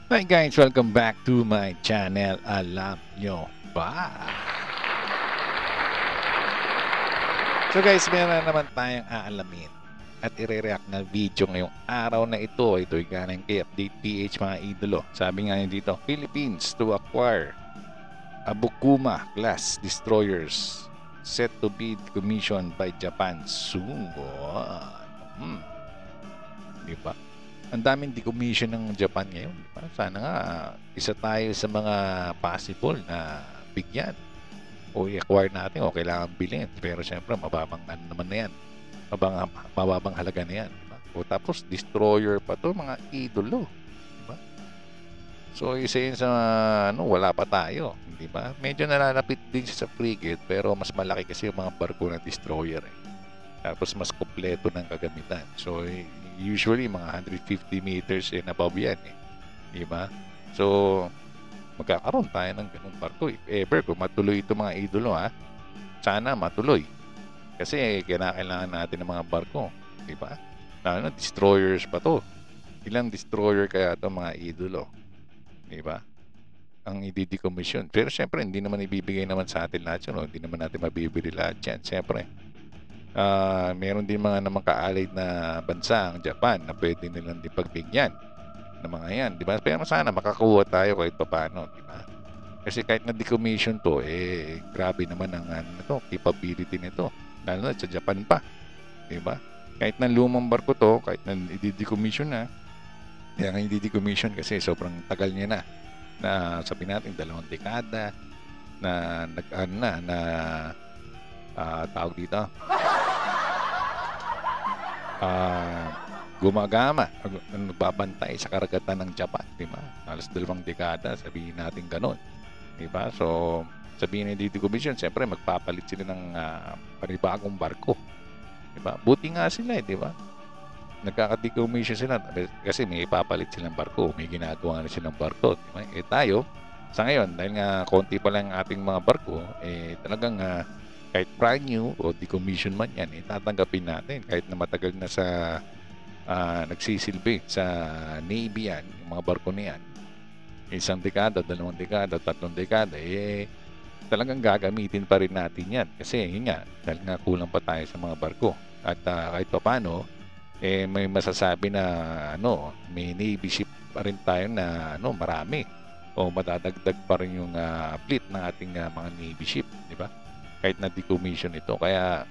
Hi guys, welcome back to my channel. Alam nyo ba? So guys, meron naman tayong aalamin at ire-react na video ngayong araw na ito. Ito'y galing kay Update PH mga idolo. Sabi nga dito, Philippines to acquire Abukuma class destroyers set to be commissioned by Japan soon. Diba? Ang daming decommission ng Japan ngayon. Diba? Sana nga isa tayo sa mga possible na bigyan o i-acquire natin o kailangan bilhin. Pero syempre, mababang ano naman na yan. Mababang halaga na yan. Diba? O tapos, destroyer pa to mga idolo. Diba? So, isa yun sa wala pa tayo. Diba? Medyo nalalapit din siya sa frigate pero mas malaki kasi yung mga barko na destroyer. Tapos, mas kompleto ng kagamitan. So, usually mga 150 meters and above yan diba? So magkakaroon tayo ng ganung barko if ever kung matuloy ito mga idolo sana matuloy kasi kailangan natin ng mga barko, diba? Destroyers pa to, ilang destroyer kaya ito mga idolo, diba? Ang i-decommission pero syempre hindi naman ibibigay naman sa atin lahat yun, hindi naman natin mabibili lahat yan. Syempre meron din mga namang kaalay na bansa ang Japan na pwede nilang din pagbigyan ng mga yan, di ba? Pero sana makakuha tayo kahit paano, di ba? Kasi kahit na decommission to, grabe naman ang capability nito, lalo na sa Japan pa, di ba? Kahit na lumang barko to, kahit na i-decommission na, kaya nga i-decommission kasi sobrang tagal niya na sabihin natin 2 dekada na tawag dito gumagama, nagbabantay sa karagatan ng Japan, di ba? Halos 2 dekada, sabihin natin ganun, di ba? So, sabihin ni Didi Commission, siyempre magpapalit sila ng panibagong barko, di ba? Buti nga sila, di ba? Nagkaka-decommission sila kasi may ipapalit silang barko, may ginagawa na silang barko, di ba? Tayo, sa ngayon, dahil nga konti pa lang ating mga barko, talagang kahit brand new o decommission man yan, tatanggapin natin kahit na matagal na sa nagsisilbi sa Navy yan, yung mga barko na yan. 1 dekada, 2 dekada, 3 dekada, talagang gagamitin pa rin natin yan. Kasi yun nga, dahil nga kulang pa tayo sa mga barko. At kahit pa paano, may masasabi na may Navy ship pa rin tayo na marami. O madadagdag pa rin yung fleet ng ating mga Navy ship, di ba? Kahit na decommission ito. Kaya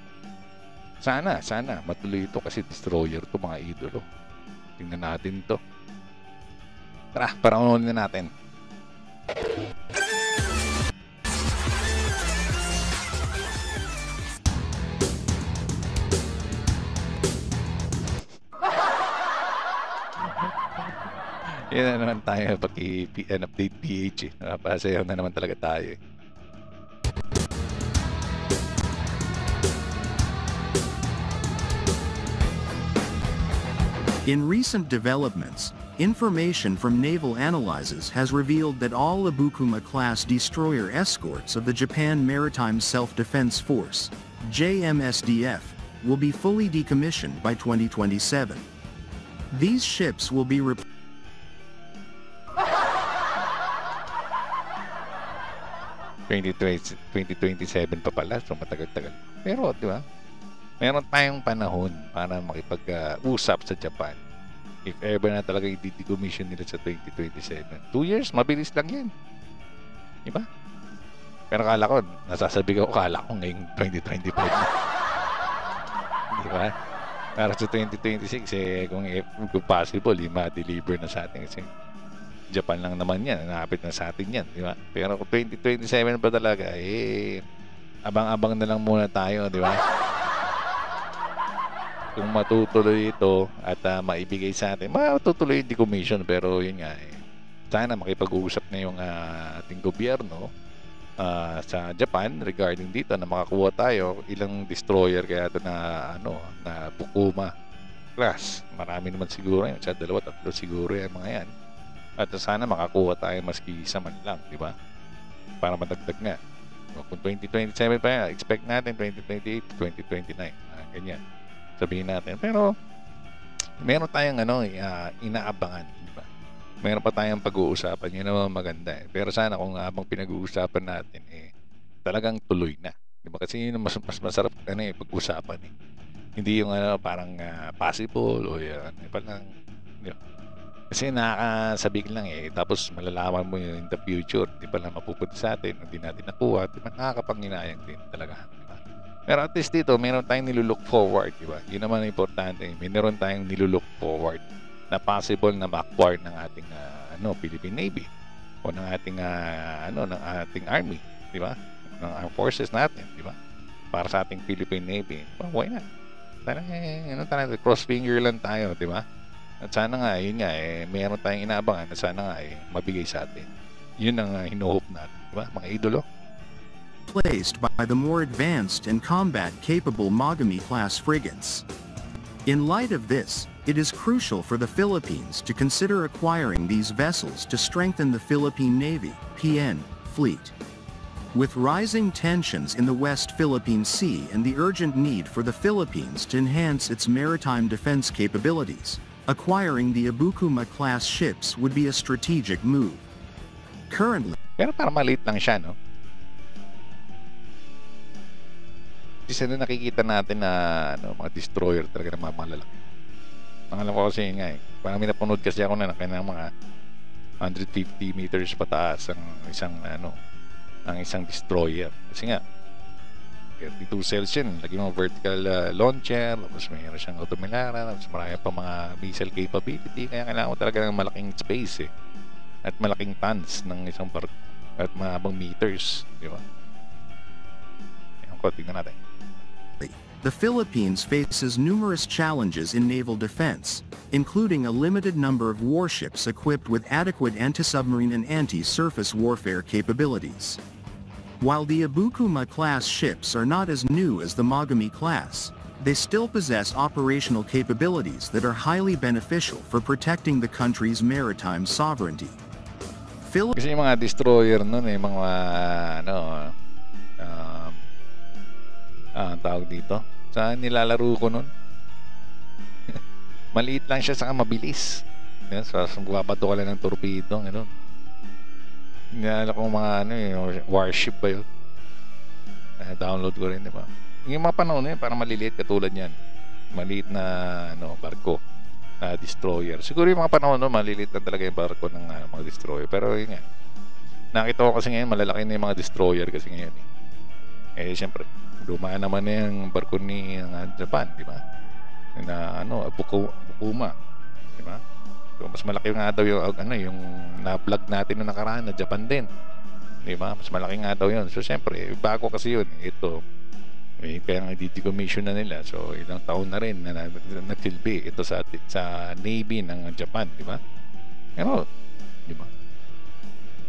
sana matuloy ito kasi destroyer to mga idolo. Tingnan natin ito. Tara, paranuhin na natin. Yan na naman tayo pag update PH Napasayaw na naman talaga tayo In recent developments, information from naval analyses has revealed that all Abukuma-class destroyer escorts of the Japan Maritime Self-Defense Force, JMSDF, will be fully decommissioned by 2027. These ships will be 2027 pa pala, so matagal-tagal. Pero, di ba? Meron tayong panahon para makipag-usap sa Japan. If ever na talaga i-decommission nila sa 2027. 2 years, mabilis lang yan. Diba? Pero kala ko, kala ko ngayong 2025 na. Diba? Para sa 2026, kung possible, ma-deliver na sa atin kasi Japan lang naman yan. Nakapit na sa atin yan. Diba? Pero kung 2027 pa talaga, abang-abang na lang muna tayo, di ba? Kung matutuloy ito at maibigay sa atin, matutuloy yung decommission. Pero yun nga, sana makipag-uusap na yung ating gobyerno sa Japan regarding dito na makakuha tayo ilang destroyer kaya ito na Bukuma class. Marami naman siguro yun, 2, 3 siguro yan mga yan. At sana makakuha tayo maski isa man lang, di ba? Para madagdag nga. Kung 2027 pa yan, expect natin 2028, 2029, ganyan. Sabihin natin. Pero meron tayong inaabangan, di ba? meron pa tayong pag-uusapan. Yun naman maganda eh. Pero sana kung habang pinag-uusapan natin talagang tuloy na. Di ba? Kasi yun ang mas masarap pag-usapan eh. Hindi yung parang possible o yan. Parang, di ba? Kasi nakakasabik lang eh. Tapos malalaman mo yun in the future. Di ba na mapupunta sa atin. Hindi natin nakuha. Di ba? Nakakapanginayang din talaga. Di ba? Pero at least dito, meron tayong nilulook forward. Di ba? Yun naman ang importante. Meron tayong nilulook forward na possible na ma-acquire ng ating Philippine Navy o ng ating ng ating Army, di ba? Ng Armed Forces natin, di ba? Para sa ating Philippine Navy. Well, why not? Sana cross finger lang tayo, di ba? At sana nga, yun nga mayroon tayong inaabangan na sana nga mabigay sa atin. Yun ang hinuhope natin, di ba? Mga idolo. Placed by the more advanced and combat-capable Mogami-class frigates. In light of this, it is crucial for the Philippines to consider acquiring these vessels to strengthen the Philippine Navy (PN) fleet. With rising tensions in the West Philippine Sea and the urgent need for the Philippines to enhance its maritime defense capabilities, acquiring the Abukuma-class ships would be a strategic move. Currently, pero para maliit lang siya, no? Isa na nakikita natin na mga destroyer talaga na malalaki. Ang alam ko kasi nga parang may napanood kasi ako na kaya mga 150 meters pataas ang isang destroyer. Kasi nga 32 cells yun. Lagi mga vertical launcher, tapos mayroon siyang automilara, tapos marami pa mga missile capability. Kaya kailangan mo talaga ng malaking space at malaking tons ng isang barko at mahabang meters, di ba? Ayan ko, tignan natin. the Philippines faces numerous challenges in naval defense, including a limited number of warships equipped with adequate anti-submarine and anti-surface warfare capabilities. While the Abukuma-class ships are not as new as the Mogami class, they still possess operational capabilities that are highly beneficial for protecting the country's maritime sovereignty. Kasi yung mga destroyer nun mga tawag dito. Saan nilalaro ko nun? Maliit lang siya saka mabilis. Yan, so bumabato ka lang ng torpedo, gano'n. Nilala ko mga warship ba yun? Download ko rin, di ba? Yung mga panahon na yun, parang maliliit katulad yan. Maliit na barko na destroyer. Siguro yung mga panahon maliliit na talaga yung barko ng mga destroyer. Pero yun nga, nakita ko kasi ngayon malalaki na yung mga destroyer kasi ngayon siyempre dumaan naman na yung barko ni Japan, di ba? Na Abukuma, di ba? So mas malaki nga daw yung na-vlog natin na nakaraan na Japan din, di ba? Mas malaki nga daw yun. So siyempre bago kasi yun ito kaya nga decommission na nila. So ilang taon na rin na nagsilbi ito sa Navy ng Japan, di ba? Pero di ba,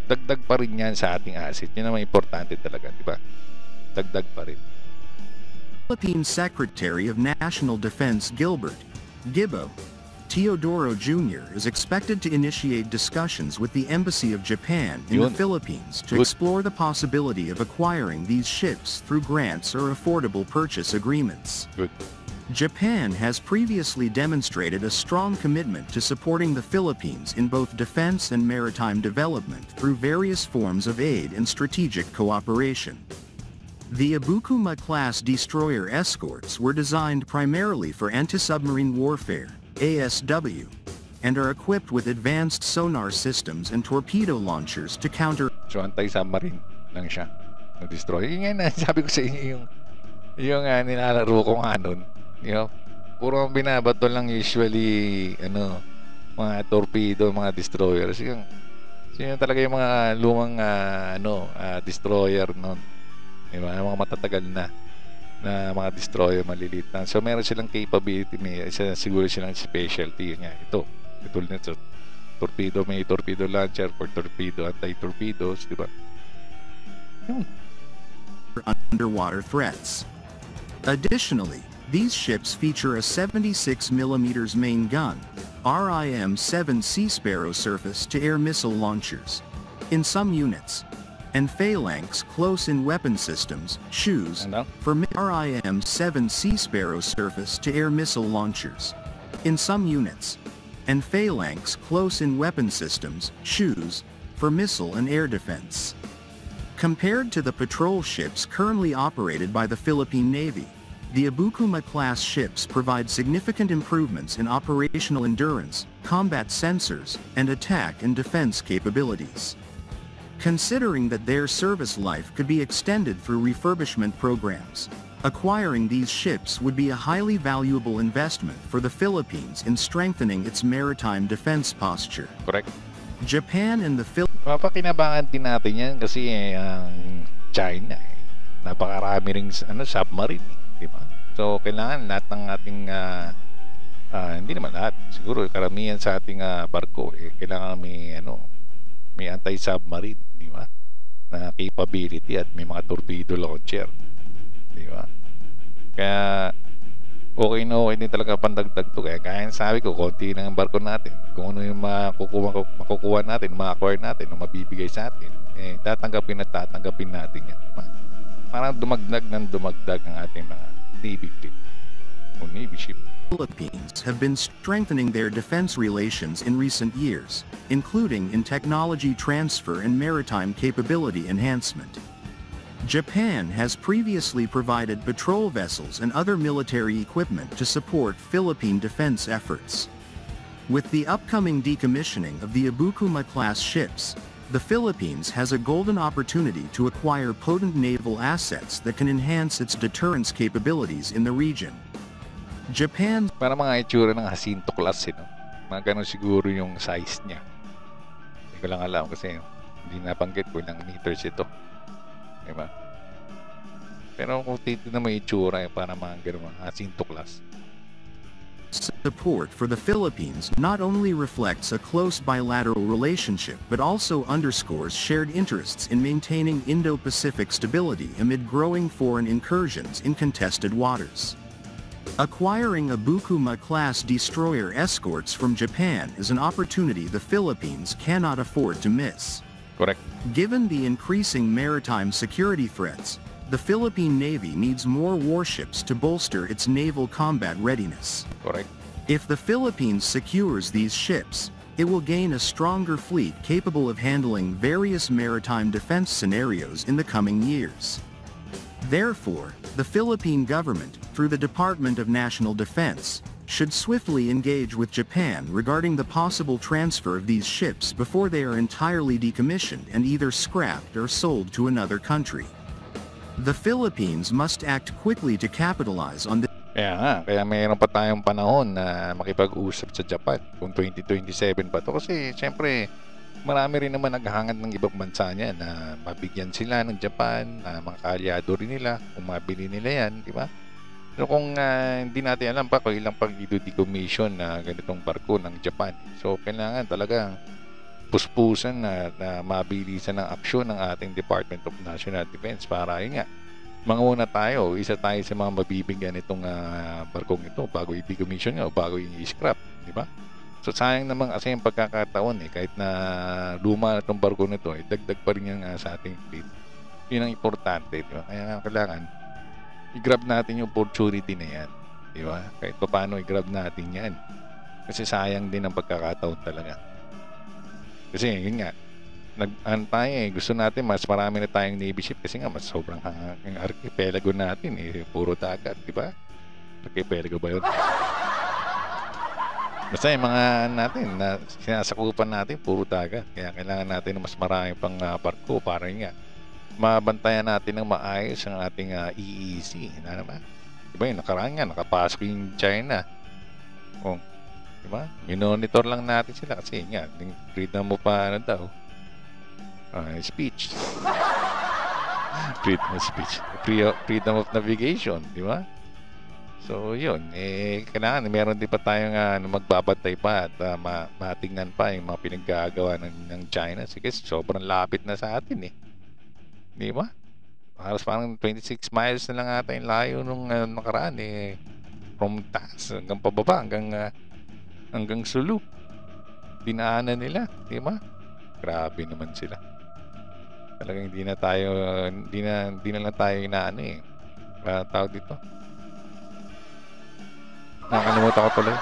dagdag pa rin yan sa ating asset. Yun naman importante talaga, di ba? Dagdag pa rin. Philippine Secretary of National Defense Gilbert Gibbo Teodoro Jr. is expected to initiate discussions with the Embassy of Japan in the Philippines to explore the possibility of acquiring these ships through grants or affordable purchase agreements. Japan has previously demonstrated a strong commitment to supporting the Philippines in both defense and maritime development through various forms of aid and strategic cooperation. The Abukuma-class destroyer escorts were designed primarily for anti-submarine warfare, ASW, and are equipped with advanced sonar systems and torpedo launchers to counter... So, anti-submarine lang siya. Na-destroy. Yun nga sabi ko sa inyo yung nilalaro ko nga nun. Puro ang binabato lang usually, mga torpedo, mga destroyers. Yun talaga yung mga lumang, destroyer nun. Diba? Mga matatagal na mga destroyer, maliliit na. So meron silang capability, siguro silang specialty nga ito. Tulad nito, torpedo, may torpedo launcher for torpedo, anti-torpedoes, di ba? Underwater threats. Additionally, these ships feature a 76mm main gun, RIM-7 Sea Sparrow surface-to-air missile launchers. In some units, and phalanx close-in weapon systems, shoes, for RIM-7 Sea Sparrow surface-to-air missile launchers. In some units, and Phalanx close-in weapon systems, SHUs, for missile and air defense. Compared to the patrol ships currently operated by the Philippine Navy, the Abukuma-class ships provide significant improvements in operational endurance, combat sensors, and attack and defense capabilities. Considering that their service life could be extended through refurbishment programs, acquiring these ships would be a highly valuable investment for the Philippines in strengthening its maritime defense posture. Correct. Japan and the Philippines. Mapakinabangan din natin yan kasi ang China, napakarami ring submarine, di ba? So, kailangan lahat ng ating, hindi naman lahat, siguro karamihan sa ating barko, kailangan may anti-submarine, di ba? Na capability at may mga torpedo launcher, di ba? Kaya, okay na okay din talaga pandagdag to. Kaya sabi ko, konti na ang barko natin. Kung ano yung makukuha natin, ma-acquire natin, o mabibigay sa atin, tatanggapin at tatanggapin natin yan, di ba? Parang dumagdag ang ating mga Navy fleet o Navy ship. Philippines have been strengthening their defense relations in recent years, including in technology transfer and maritime capability enhancement. Japan has previously provided patrol vessels and other military equipment to support Philippine defense efforts. With the upcoming decommissioning of the Abukuma-class ships, the Philippines has a golden opportunity to acquire potent naval assets that can enhance its deterrence capabilities in the region. Japan. Para mga itsura ng Jacinto class, no? Mga ganun siguro yung size niya. Hindi ko lang alam kasi hindi nabanggit ko ilang meters ito. Diba? Pero kung titignan mo yung itsura, para mga ganun mga Jacinto class. Support for the Philippines not only reflects a close bilateral relationship but also underscores shared interests in maintaining Indo-Pacific stability amid growing foreign incursions in contested waters. Acquiring Abukuma-class destroyer escorts from Japan is an opportunity the Philippines cannot afford to miss. Correct. Given the increasing maritime security threats, the Philippine Navy needs more warships to bolster its naval combat readiness. Correct. If the Philippines secures these ships, it will gain a stronger fleet capable of handling various maritime defense scenarios in the coming years. Therefore, the Philippine government, through the Department of National Defense, should swiftly engage with Japan regarding the possible transfer of these ships before they are entirely decommissioned and either scrapped or sold to another country. The Philippines must act quickly to capitalize on this. Kaya mayroon pa tayong panahon na makipag-usap sa Japan kung 2027 pa to. Kasi siyempre, marami rin naman naghahangad ng ibang bansa niya na mabigyan sila ng Japan, na mga kaalyado rin nila, kung mabili nila yan, di ba? So kung hindi natin alam pa kung ilang pag-decommission na ganitong barko ng Japan. So kailangan talaga puspusan na mabilisan ng aksyon ng ating Department of National Defense para yun nga, manguna tayo, isa tayo sa mga mabibigyan itong barkong ito bago i-decommission nga o bago i-scrap, di ba? So sayang naman kasi yung pagkakataon kahit na luma na itong barko nito, dagdag pa rin yan sa ating fleet. Yun ang importante, di ba? Kaya kailangan i-grab natin yung opportunity na yan, di ba? Kahit pa paano i-grab natin yan, kasi sayang din ang pagkakataon talaga. Kasi yun nga, nag-antay gusto natin mas marami na tayong Navy ship kasi nga mas sobrang ang archipelago natin puro dagat, di ba? Archipelago ba yun? Basta yung mga natin na sinasakupan natin puro dagat, kaya kailangan natin mas marami pang barko para yun nga mabantayan natin ng maayos ang ating EEZ na naman, di ba? Yung nakaraan nga nakapasok yung China, diba? Minonitor lang natin sila kasi nga, freedom mo pa daw. Speech. Freedom of speech. Freedom of navigation, di ba? So, yun. Kailangan, meron din pa tayong magbabantay pa at matingnan pa yung mga pinaggagawa ng China. Sige, sobrang lapit na sa atin Di ba? Parang 26 miles na lang ata yung layo nung nakaraan from taas hanggang pababa hanggang Sulu. Dinaanan nila, di ba? Grabe naman sila. Talagang hindi na lang tayo inaano tawag dito. Nakalimutan ko tuloy.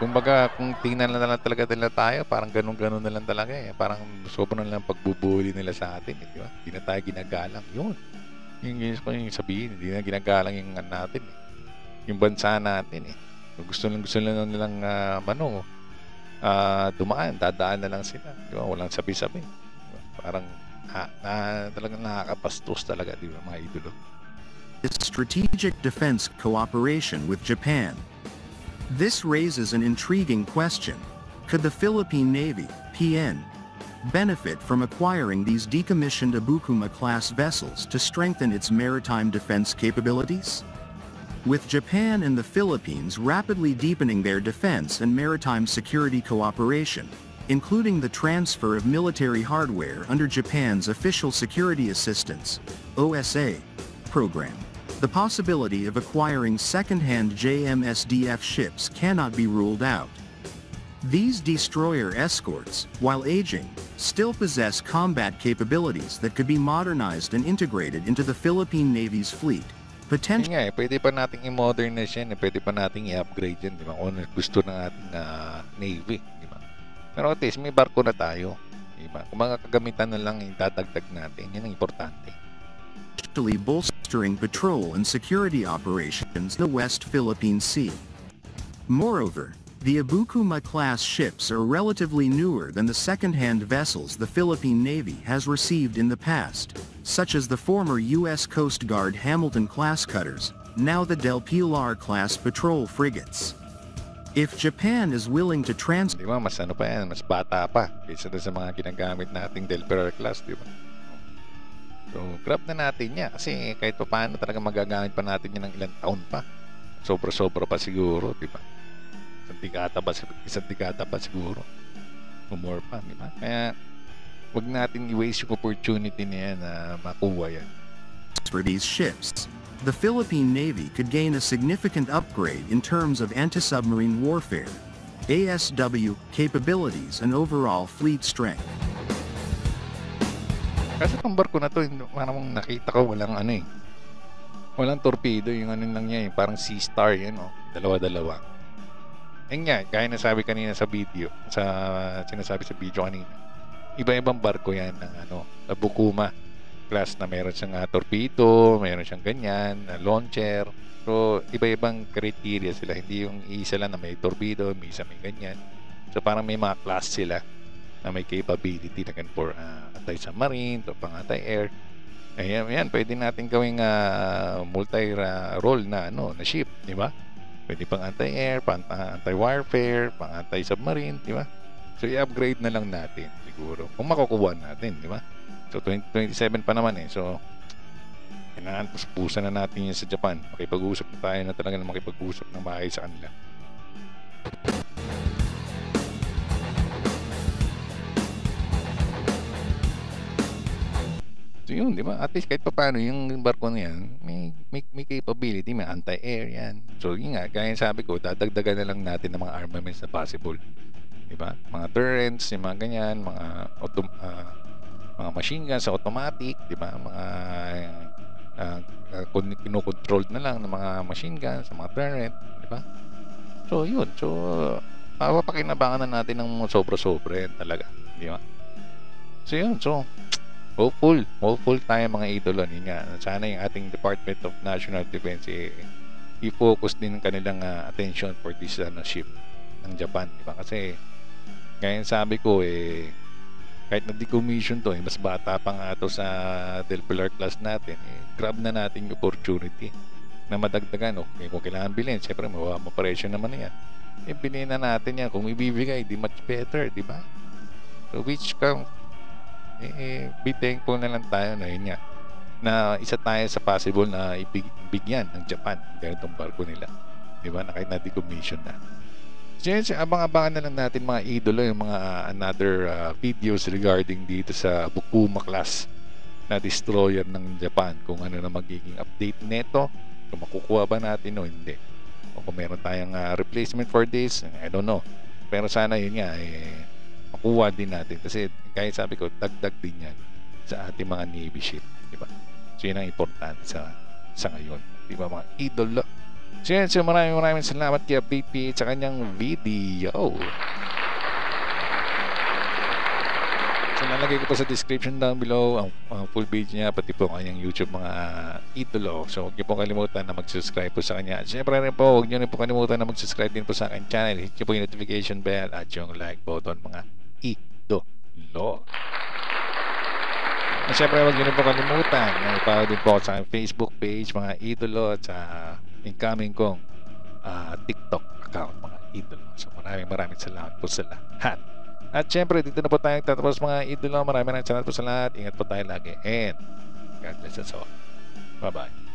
Kumbaga, kung tingnan na lang talaga nila tayo, parang ganun-ganun na lang talaga eh. Parang sobrang lang pagbubuli nila sa atin, eh, di ba? Hindi na tayo ginagalang. Yun. Yung sabihin, hindi na ginagalang yung natin eh. Yung bansa natin eh. Gusto lang nilang dumaan, dadaan na lang sila. Di ba? Walang sabi-sabi. Diba? Parang talagang nakakapastos talaga, di ba, mga idolo? Strategic defense cooperation with Japan. This raises an intriguing question. Could the Philippine Navy, PN, benefit from acquiring these decommissioned Abukuma-class vessels to strengthen its maritime defense capabilities? With Japan and the Philippines rapidly deepening their defense and maritime security cooperation, including the transfer of military hardware under Japan's Official Security Assistance, OSA, program, the possibility of acquiring second-hand JMSDF ships cannot be ruled out. These destroyer escorts, while aging, still possess combat capabilities that could be modernized and integrated into the Philippine Navy's fleet. Yun nga eh, pwede pa nating i-modernize yan, pwede pa nating i-upgrade yan, di ba? Kung gusto ng ating Navy, di ba? Pero at least may barko na tayo, di ba? Kung mga kagamitan na lang yung dadagdag natin, yan ang importante. Bolstering patrol and security operations in the West Philippine Sea. Moreover, the Abukuma-class ships are relatively newer than the second-hand vessels the Philippine Navy has received in the past, such as the former U.S. Coast Guard Hamilton-class cutters, now the Del Pilar-class patrol frigates. If Japan is willing to Di ba, mas ano pa yan, mas bata pa kaysa sa mga ginagamit nating Del Pilar-class, di ba? So, grab na natin yan kasi kahit pa paano talaga magagamit pa natin yan ng ilang taon pa. Sobra-sobra pa siguro, di ba? Isang dekada pa siguro. O more pa, di ba? Kaya, wag natin i-waste yung opportunity na yan na makuha yan. For these ships, the Philippine Navy could gain a significant upgrade in terms of anti-submarine warfare, ASW capabilities, and overall fleet strength. Kasi itong barko na to, parang nakita ko walang torpedo, yung ano lang niya, parang Sea Star yan, dalawa-dalawa. Yan nga, gaya na sabi kanina sa video, sinasabi sa video kanina, iba-ibang barko yan ng Abukuma class na meron siyang torpedo, meron siyang ganyan, launcher. So, iba-ibang criteria sila, hindi yung isa lang na may torpedo, may isa may ganyan. So, parang may mga class sila na may capability na for anti-submarine, to pang anti-air. Ayan, pwede natin gawing multi-role na ship, di ba? Pwede pang anti-air, pang anti-warfare, pang anti-submarine, di ba? So i-upgrade na lang natin siguro kung makukuha natin, di ba? So 2027 pa naman eh. So kailangan puspusan na natin yun sa Japan. Makipag-usap na tayo na talaga na makipag-usap ng maayos sa kanila. So yun, di ba? At least kahit pa paano yung barko na yan, may capability, may anti-air yan. So yun nga, gaya sabi ko, dadagdagan na lang natin ng mga armaments na possible. Di ba? Mga turrets, yung mga ganyan, mga machine guns sa automatic, di ba? Mga kinokontrol na lang ng mga machine guns, mga turret, di ba? So yun, so mapapakinabangan na natin ng sobra-sobra yan talaga, di ba? So yun, so hopeful tayo mga idolo. Yun nga, sana yung ating Department of National Defense i-focus din kanilang attention for this ship ng Japan, di ba? Kasi kaya sabi ko kahit na decommission to, mas bata pa nga ito sa Del Pilar class natin, grab na natin yung opportunity na madagdagan. Okay, kung kailangan bilhin, syempre mapresyo naman yan, bilhin na natin yan. Kung ibibigay, di much better, di ba? So which be thankful na lang tayo na yun nga, na isa tayo sa possible na ibigyan ng Japan ganitong barko nila, di ba, na kahit na decommission na. So yun, abang-abangan na lang natin mga idolo yung mga another videos regarding dito sa Abukuma class na destroyer ng Japan, kung ano na magiging update neto, kung makukuha ba natin o hindi, o kung meron tayong replacement for this, I don't know. Pero sana yun nga makuha din natin kasi kaya sabi ko, dagdag din yan sa ating mga Navy ship, di ba? So yun ang importante sa ngayon, di ba mga idolo? So maraming salamat kay PP sa kanyang video. So nalagay ko po sa description down below ang full video niya, pati po kanyang YouTube mga idolo. So huwag niyo po kalimutan na mag-subscribe po sa kanya. At syempre rin po, huwag niyo rin po kalimutan na mag-subscribe din po sa aking channel. Hit niyo po yung notification bell at yung like button mga idolo. At syempre huwag niyo rin po kalimutan na i-follow din po sa aking Facebook page mga idolo at sa incoming kong TikTok account mga idolo. So maraming salamat po sa lahat. At syempre, dito na po tayo tatapos mga idolo. Maraming salamat po sa lahat. Ingat po tayo lagi. And God bless us all. Bye-bye.